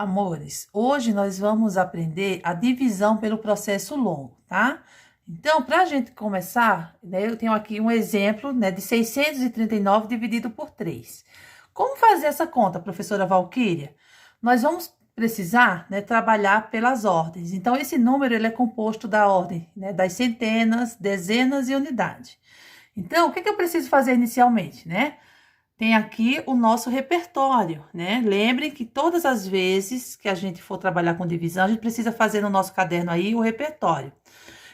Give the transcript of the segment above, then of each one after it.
Amores, hoje nós vamos aprender a divisão pelo processo longo, tá? Então, para a gente começar, né, eu tenho aqui um exemplo, né, de 639 dividido por 3. Como fazer essa conta, professora Valquíria? Nós vamos precisar, né, trabalhar pelas ordens. Então, esse número ele é composto da ordem, né, das centenas, dezenas e unidade. Então, o que eu preciso fazer inicialmente, né? Tem aqui o nosso repertório, né? Lembrem que todas as vezes que a gente for trabalhar com divisão, a gente precisa fazer no nosso caderno aí o repertório,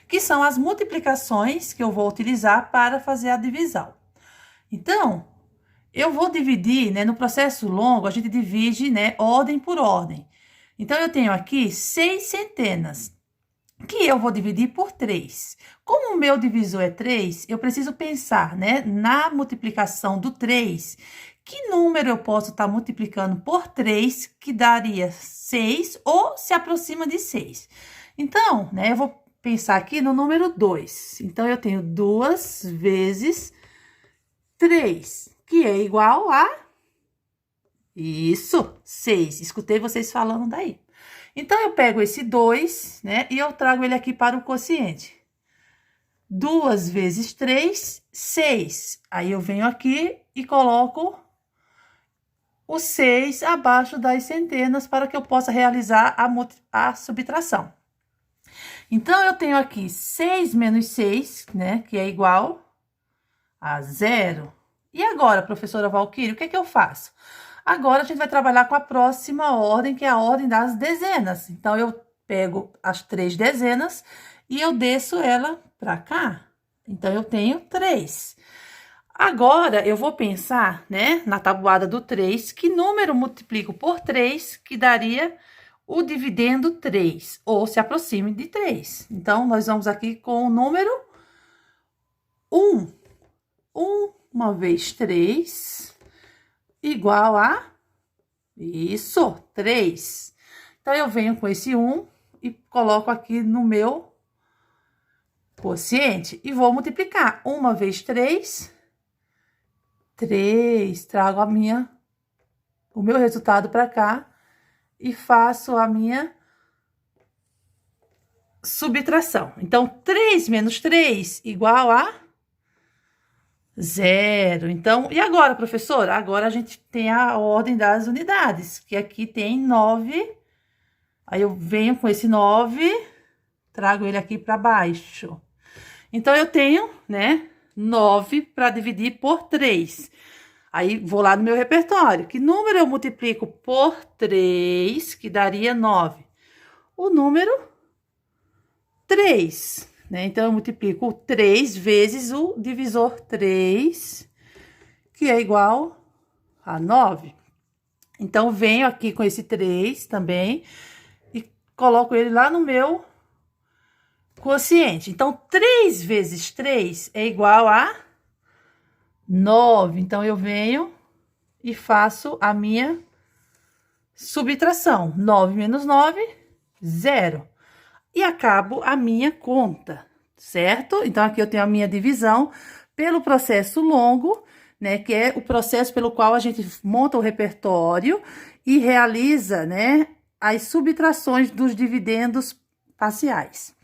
que são as multiplicações que eu vou utilizar para fazer a divisão. Então, eu vou dividir, né? No processo longo, a gente divide, né? Ordem por ordem. Então, eu tenho aqui 6 centenas, que eu vou dividir por 3. Como o meu divisor é 3, eu preciso pensar, né, na multiplicação do 3. Que número eu posso estar multiplicando por 3, que daria 6 ou se aproxima de 6? Então, né, eu vou pensar aqui no número 2. Então, eu tenho 2 vezes 3, que é igual a... Isso, 6. Escutei vocês falando daí. Então, eu pego esse 2, né, e eu trago ele aqui para o quociente. 2 vezes 3, 6. Aí, eu venho aqui e coloco o 6 abaixo das centenas para que eu possa realizar a subtração. Então, eu tenho aqui 6 menos 6, né, que é igual a 0. E agora, professora Valquíria, o que é que eu faço? Agora, a gente vai trabalhar com a próxima ordem, que é a ordem das dezenas. Então, eu pego as 3 dezenas e eu desço ela para cá. Então, eu tenho 3. Agora, eu vou pensar, né, na tabuada do 3, que número multiplico por 3, que daria o dividendo 3, ou se aproxime de 3. Então, nós vamos aqui com o número 1. 1 uma vez 3... igual a, isso, 3. Então, eu venho com esse 1 e coloco aqui no meu quociente e vou multiplicar. 1 vezes 3, 3. Trago o meu resultado para cá e faço a minha subtração. Então, 3 menos 3 igual a 0. Então, e agora, professora? Agora a gente tem a ordem das unidades, que aqui tem 9. Aí, eu venho com esse 9, trago ele aqui para baixo. Então, eu tenho, né, 9 para dividir por 3. Aí, vou lá no meu repertório. Que número eu multiplico por 3, que daria 9? O número 3. Né? Então, eu multiplico 3 vezes o divisor 3, que é igual a 9. Então, venho aqui com esse 3 também e coloco ele lá no meu quociente. Então, 3 vezes 3 é igual a 9. Então, eu venho e faço a minha subtração. 9 menos 9, 0. E acabo a minha conta, certo? Então, aqui eu tenho a minha divisão pelo processo longo, né? Que é o processo pelo qual a gente monta o repertório e realiza, né, as subtrações dos dividendos parciais.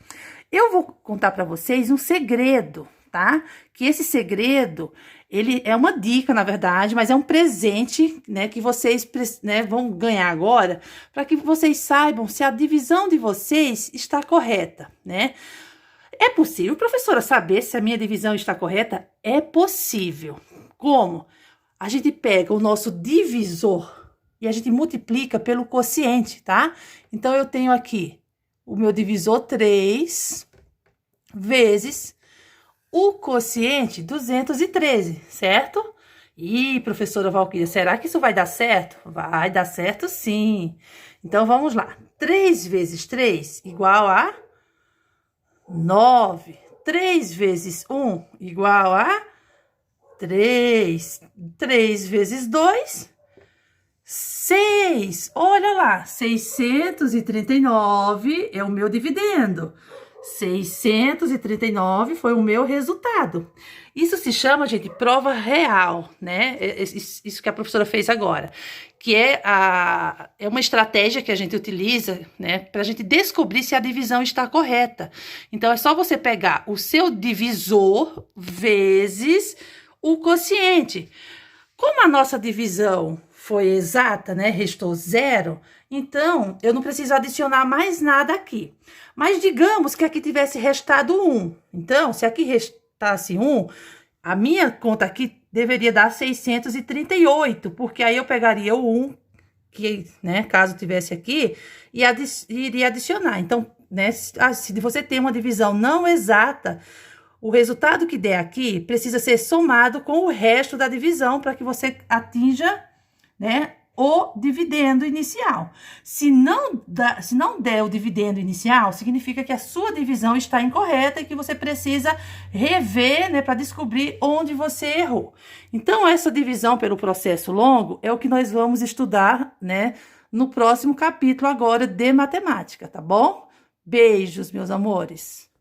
Eu vou contar para vocês um segredo, tá? Que esse segredo, ele é uma dica, na verdade, mas é um presente, né, que vocês, né, vão ganhar agora, para que vocês saibam se a divisão de vocês está correta, né? É possível, professora, saber se a minha divisão está correta? É possível. Como? A gente pega o nosso divisor e a gente multiplica pelo quociente, tá? Então, eu tenho aqui o meu divisor 3 vezes o quociente 213, certo? Ih, professora Valquíria, será que isso vai dar certo? Vai dar certo, sim. Então, vamos lá. 3 vezes 3 igual a 9. 3 vezes 1 igual a 3. 3 vezes 2, 6. Olha lá, 639 é o meu dividendo. 639 foi o meu resultado. Isso se chama, gente, prova real, né? Isso que a professora fez agora, que é uma estratégia que a gente utiliza, né, para a gente descobrir se a divisão está correta. Então, é só você pegar o seu divisor vezes o quociente. Como a nossa divisão foi exata, né, restou 0, então eu não preciso adicionar mais nada aqui. Mas digamos que aqui tivesse restado 1. Então, se aqui restasse 1, a minha conta aqui deveria dar 638, porque aí eu pegaria o 1, que, né, caso tivesse aqui, e iria adicionar. Então, né, se você tem uma divisão não exata, o resultado que der aqui precisa ser somado com o resto da divisão para que você atinja, né, o dividendo inicial. Se não der o dividendo inicial, significa que a sua divisão está incorreta e que você precisa rever, né, para descobrir onde você errou. Então, essa divisão pelo processo longo é o que nós vamos estudar, né, no próximo capítulo agora de matemática, tá bom? Beijos, meus amores.